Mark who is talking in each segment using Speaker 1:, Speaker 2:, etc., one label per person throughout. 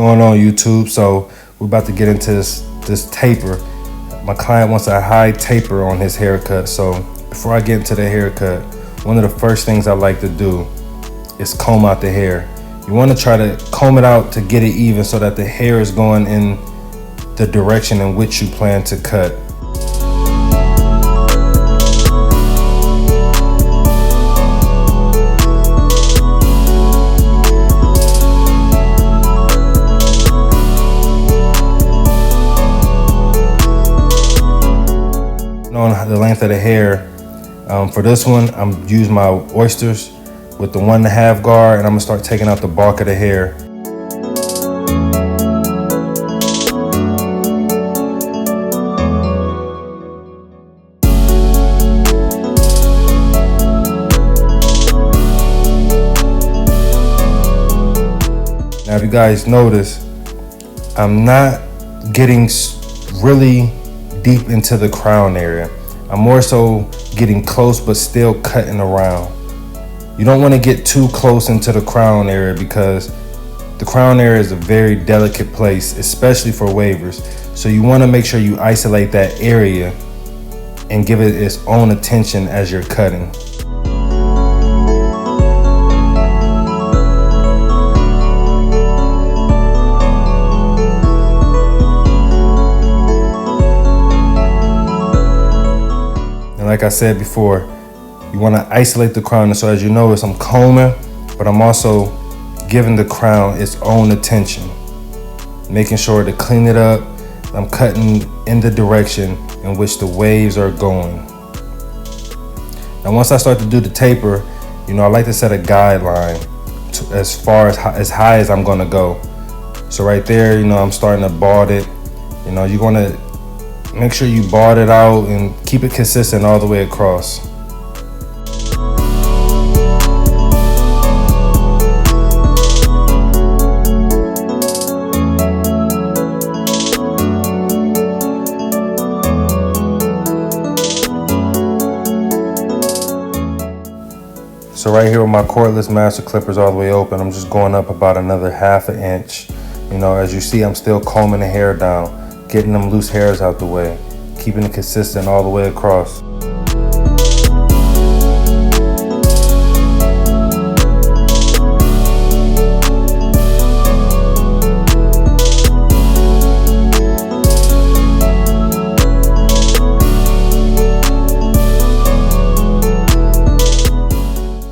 Speaker 1: going on, YouTube? So we're about to get into this taper. My client wants a high taper on his haircut. So before I get into the haircut, one of the first things I like to do is comb out the hair. You want to try to comb it out to get it even so that the hair is going in the direction in which you plan to cut. On the length of the hair, for this one, I'm using my oysters with the 1.5 guard, and I'm gonna start taking out the bulk of the hair. Now, if you guys notice, I'm not getting really deep into the crown area. I'm more so getting close but still cutting around. You don't want to get too close into the crown area because the crown area is a very delicate place, especially for wavers. So you want to make sure you isolate that area and give it its own attention as you're cutting. Like I said before, you want to isolate the crown. So as you notice, I'm combing, but I'm also giving the crown its own attention, making sure to clean it up. I'm cutting in the direction in which the waves are going. Now, once I start to do the taper, I like to set a guideline as far as high as I'm going to go. So right there, I'm starting to bald it. You're going to make sure you bald it out and keep it consistent all the way across. So right here with my cordless master clippers all the way open, I'm just going up about another 1/2 inch. As you see, I'm still combing the hair down, getting them loose hairs out the way, keeping it consistent all the way across.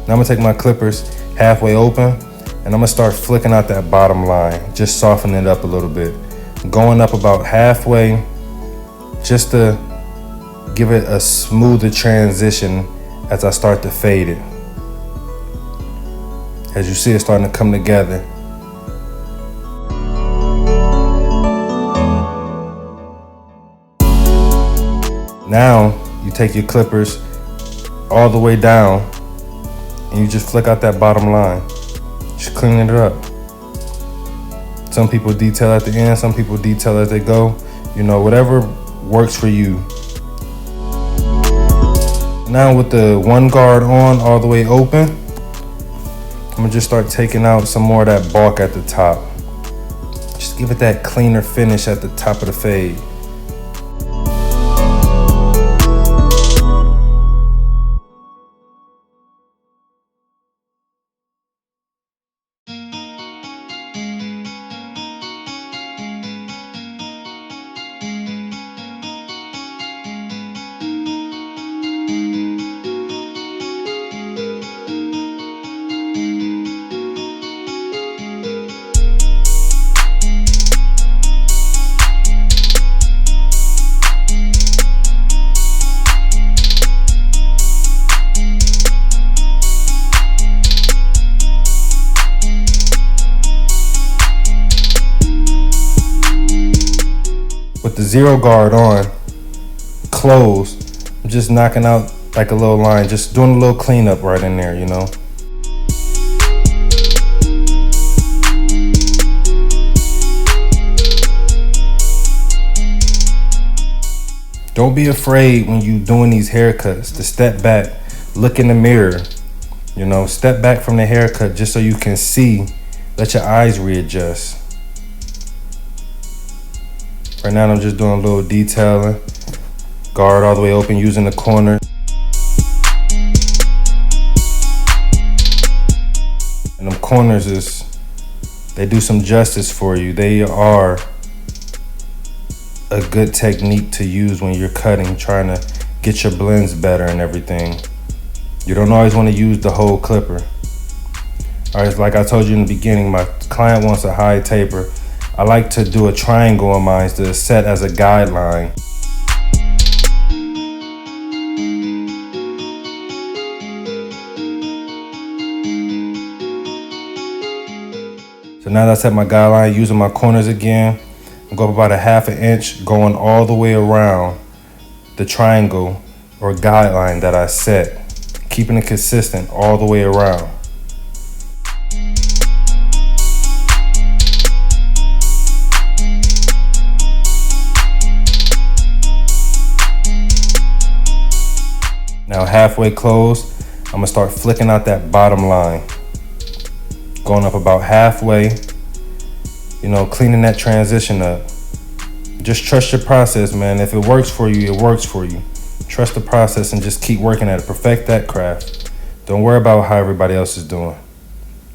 Speaker 1: Now I'm gonna take my clippers halfway open and I'm gonna start flicking out that bottom line, just soften it up a little bit. Going up about halfway just to give it a smoother transition as I start to fade it. As you see, it's starting to come together. Now you take your clippers all the way down and you just flick out that bottom line, just cleaning it up. Some people detail at the end, some people detail as they go. Whatever works for you. Now with the 1 guard on all the way open, I'm gonna just start taking out some more of that bulk at the top. Just give it that cleaner finish at the top of the fade. With the 0 guard on, closed, I'm just knocking out like a little line, just doing a little cleanup right in there, Don't be afraid when you're doing these haircuts to step back, look in the mirror, step back from the haircut just so you can see, let your eyes readjust. Right now I'm just doing a little detailing. Guard all the way open using the corner. And them corners they do some justice for you. They are a good technique to use when you're cutting, trying to get your blends better and everything. You don't always want to use the whole clipper. All right, like I told you in the beginning, my client wants a high taper. I like to do a triangle on mine to set as a guideline. So now that I set my guideline, using my corners again, I'm going up about a 1/2 inch, going all the way around the triangle or guideline that I set, keeping it consistent all the way around. Now halfway closed, I'm gonna start flicking out that bottom line. Going up about halfway, cleaning that transition up. Just trust your process, man. If it works for you, it works for you. Trust the process and just keep working at it. Perfect that craft. Don't worry about how everybody else is doing.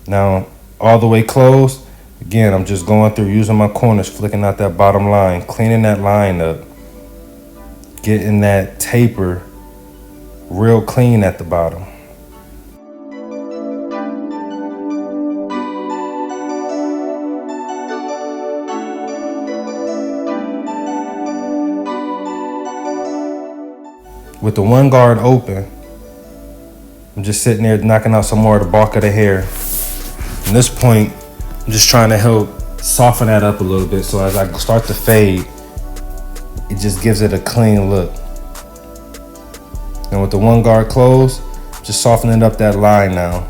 Speaker 1: Now, all the way closed, again, I'm just going through using my corners, flicking out that bottom line, cleaning that line up, getting that taper real clean at the bottom. With the one guard open, I'm just sitting there knocking out some more of the bulk of the hair. At this point, I'm just trying to help soften that up a little bit, so as I start to fade, it just gives it a clean look. And with the one guard closed, just softening up that line now.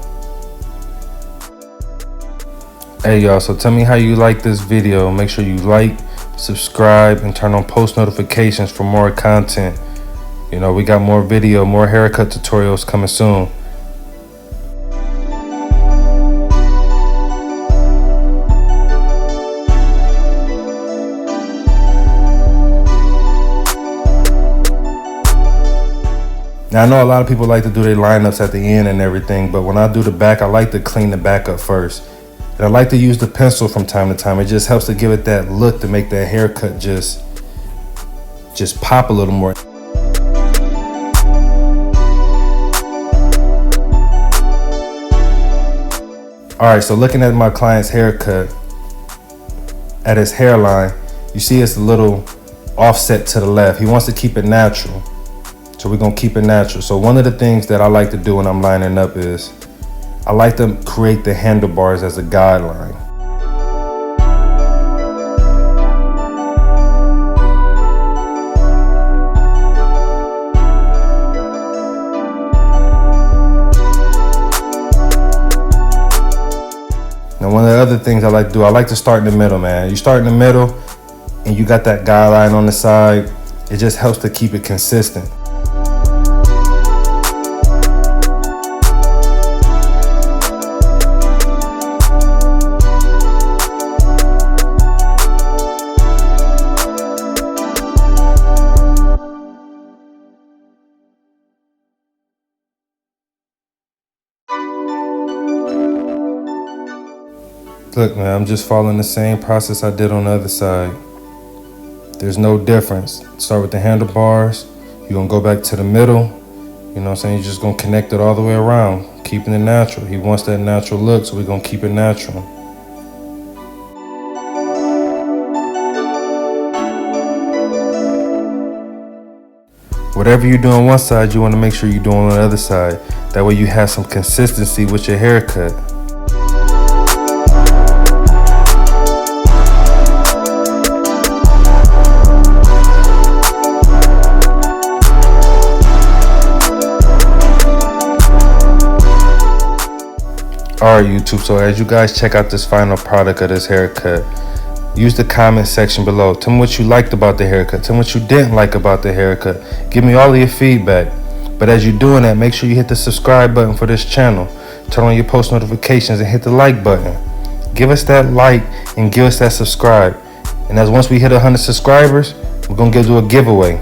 Speaker 1: Hey y'all, so tell me how you like this video. Make sure you like, subscribe, and turn on post notifications for more content. We got more video, more haircut tutorials coming soon. Now I know a lot of people like to do their lineups at the end and everything, but when I do the back, I like to clean the back up first. And I like to use the pencil from time to time. It just helps to give it that look, to make that haircut just pop a little more. All right, so looking at my client's haircut, at his hairline, you see it's a little offset to the left. He wants to keep it natural, so we're gonna keep it natural. So one of the things that I like to do when I'm lining up is, I like to create the handlebars as a guideline. Now, one of the other things I like to do, I like to start in the middle, man. You start in the middle and you got that guideline on the side. It just helps to keep it consistent. Look, man, I'm just following the same process I did on the other side. There's no difference. Start with the handlebars. You're gonna go back to the middle. You know what I'm saying? You're just gonna connect it all the way around, keeping it natural. He wants that natural look, so we're gonna keep it natural. Whatever you do on one side, you wanna make sure you do on the other side. That way you have some consistency with your haircut. Alright YouTube, so as you guys check out this final product of this haircut, use the comment section below. Tell me what you liked about the haircut. Tell me what you didn't like about the haircut. Give me all of your feedback. But as you're doing that, make sure you hit the subscribe button for this channel. Turn on your post notifications and hit the like button. Give us that like and give us that subscribe. And as once we hit 100 subscribers, we're gonna do a giveaway.